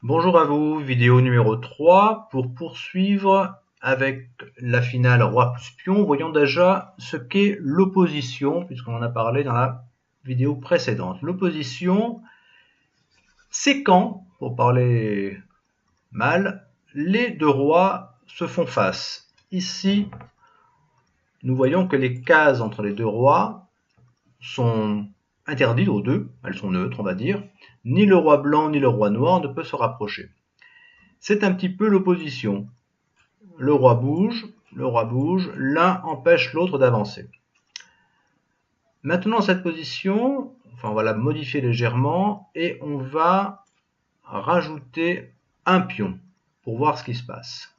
Bonjour à vous, vidéo numéro 3 pour poursuivre avec la finale roi plus pion. Voyons déjà ce qu'est l'opposition puisqu'on en a parlé dans la vidéo précédente. L'opposition, c'est quand, pour parler mal, les deux rois se font face. Ici, nous voyons que les cases entre les deux rois sont interdites aux deux, elles sont neutres on va dire. Ni le roi blanc ni le roi noir ne peut se rapprocher. C'est un petit peu l'opposition. Le roi bouge, l'un empêche l'autre d'avancer. Maintenant, cette position, on va la modifier légèrement et on va rajouter un pion pour voir ce qui se passe.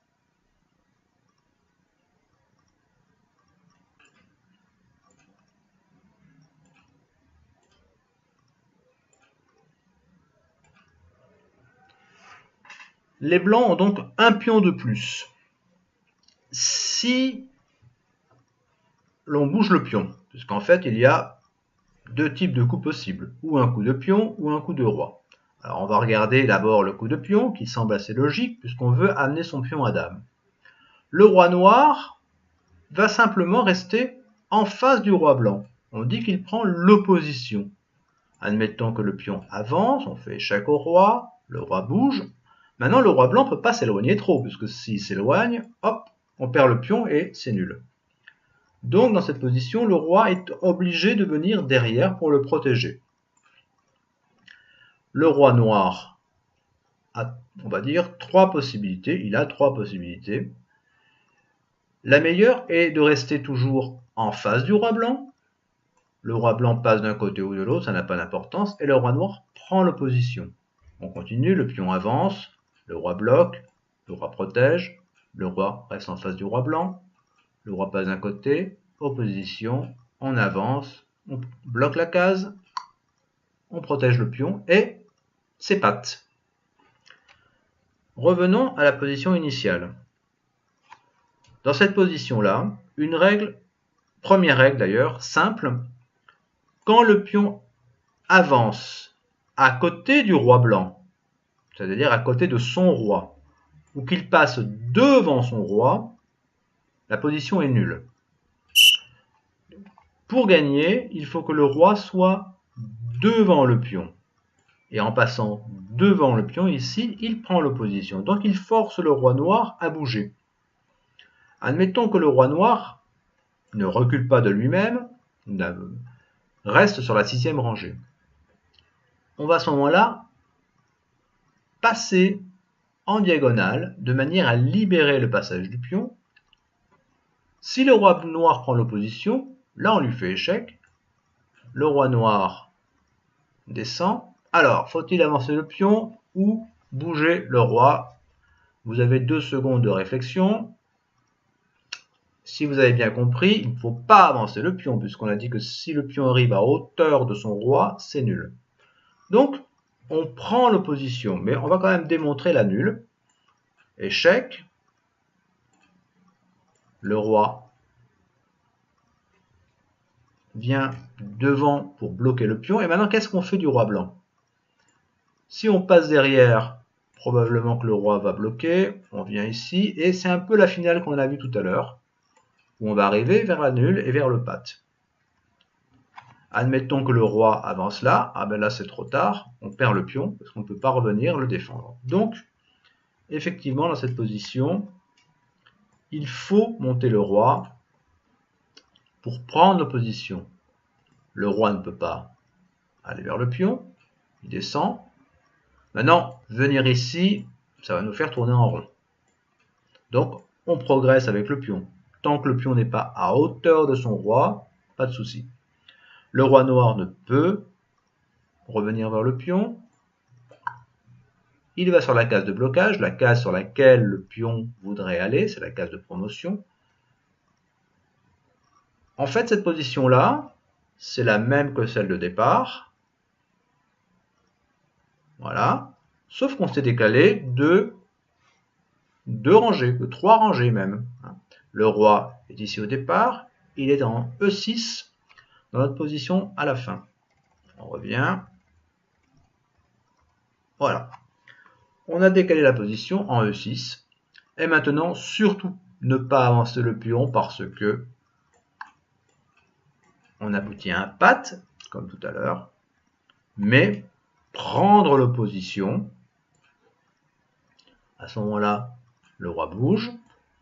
Les blancs ont donc un pion de plus. Si l'on bouge le pion, puisqu'en fait il y a deux types de coups possibles, ou un coup de pion ou un coup de roi. Alors on va regarder d'abord le coup de pion, qui semble assez logique, puisqu'on veut amener son pion à dame. Le roi noir va simplement rester en face du roi blanc. On dit qu'il prend l'opposition. Admettons que le pion avance, on fait échec au roi, le roi bouge. Maintenant, le roi blanc ne peut pas s'éloigner trop, puisque s'il s'éloigne, hop, on perd le pion et c'est nul. Donc, dans cette position, le roi est obligé de venir derrière pour le protéger. Le roi noir a, on va dire, trois possibilités. Il a trois possibilités. La meilleure est de rester toujours en face du roi blanc. Le roi blanc passe d'un côté ou de l'autre, ça n'a pas d'importance, et le roi noir prend l'opposition. On continue, le pion avance, le roi bloque, le roi protège, le roi reste en face du roi blanc, le roi passe d'un côté, opposition, on avance, on bloque la case, on protège le pion, et c'est patte. Revenons à la position initiale. Dans cette position-là, une règle, première règle d'ailleurs, simple, quand le pion avance à côté du roi blanc, c'est-à-dire à côté de son roi, ou qu'il passe devant son roi, la position est nulle. Pour gagner, il faut que le roi soit devant le pion. Et en passant devant le pion ici, il prend l'opposition. Donc il force le roi noir à bouger. Admettons que le roi noir ne recule pas de lui-même, reste sur la 6e rangée. On va à ce moment-là passer en diagonale de manière à libérer le passage du pion. Si le roi noir prend l'opposition, là on lui fait échec. Le roi noir descend. Alors, faut-il avancer le pion ou bouger le roi? Vous avez 2 secondes de réflexion. Si vous avez bien compris, il ne faut pas avancer le pion, puisqu'on a dit que si le pion arrive à hauteur de son roi, c'est nul. Donc, on prend l'opposition, mais on va quand même démontrer la nulle. Échec. Le roi vient devant pour bloquer le pion. Et maintenant, qu'est-ce qu'on fait du roi blanc? Si on passe derrière, probablement que le roi va bloquer. On vient ici, et c'est un peu la finale qu'on a vue tout à l'heure, où on va arriver vers la nulle et vers le patte. Admettons que le roi avance là. Ah ben là, c'est trop tard. On perd le pion, parce qu'on ne peut pas revenir le défendre. Donc, effectivement, dans cette position, il faut monter le roi pour prendre l'opposition. Le roi ne peut pas aller vers le pion. Il descend. Maintenant, venir ici, ça va nous faire tourner en rond. Donc, on progresse avec le pion. Tant que le pion n'est pas à hauteur de son roi, pas de souci. Le roi noir ne peut revenir vers le pion. Il va sur la case de blocage, la case sur laquelle le pion voudrait aller, c'est la case de promotion. En fait, cette position-là, c'est la même que celle de départ. Voilà. Sauf qu'on s'est décalé de 2 rangées, de 3 rangées même. Le roi est ici au départ, il est en E6 dans notre position à la fin. On revient. Voilà. On a décalé la position en E6. Et maintenant, surtout ne pas avancer le pion parce que on aboutit à un pat, comme tout à l'heure, mais prendre l'opposition. À ce moment-là, le roi bouge.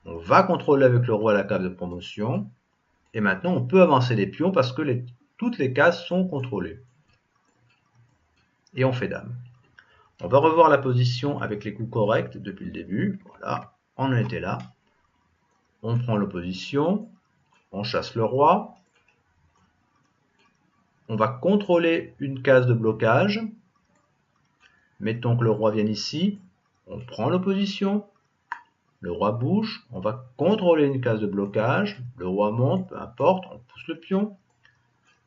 On va contrôler avec le roi la case de promotion. Et maintenant, on peut avancer les pions parce que toutes les cases sont contrôlées. Et on fait dame. On va revoir la position avec les coups corrects depuis le début. Voilà, on en était là. On prend l'opposition. On chasse le roi. On va contrôler une case de blocage. Mettons que le roi vienne ici. On prend l'opposition. Le roi bouge. On va contrôler une case de blocage. Le roi monte, peu importe. On pousse le pion.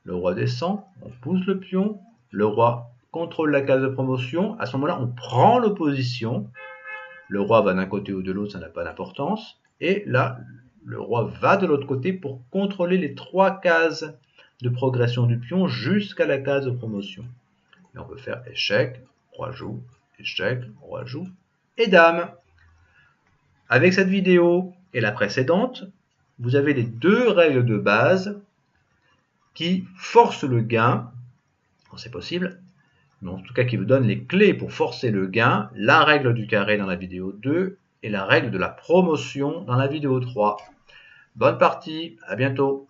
Le roi descend. On pousse le pion. Le roi contrôle la case de promotion. À ce moment-là, on prend l'opposition. Le roi va d'un côté ou de l'autre, ça n'a pas d'importance. Et là, le roi va de l'autre côté pour contrôler les 3 cases de progression du pion jusqu'à la case de promotion. Et on peut faire échec, roi joue, échec, roi joue et dame. Avec cette vidéo et la précédente, vous avez les 2 règles de base qui forcent le gain, quand c'est possible, mais en tout cas qui vous donnent les clés pour forcer le gain, la règle du carré dans la vidéo 2 et la règle de la promotion dans la vidéo 3. Bonne partie, à bientôt.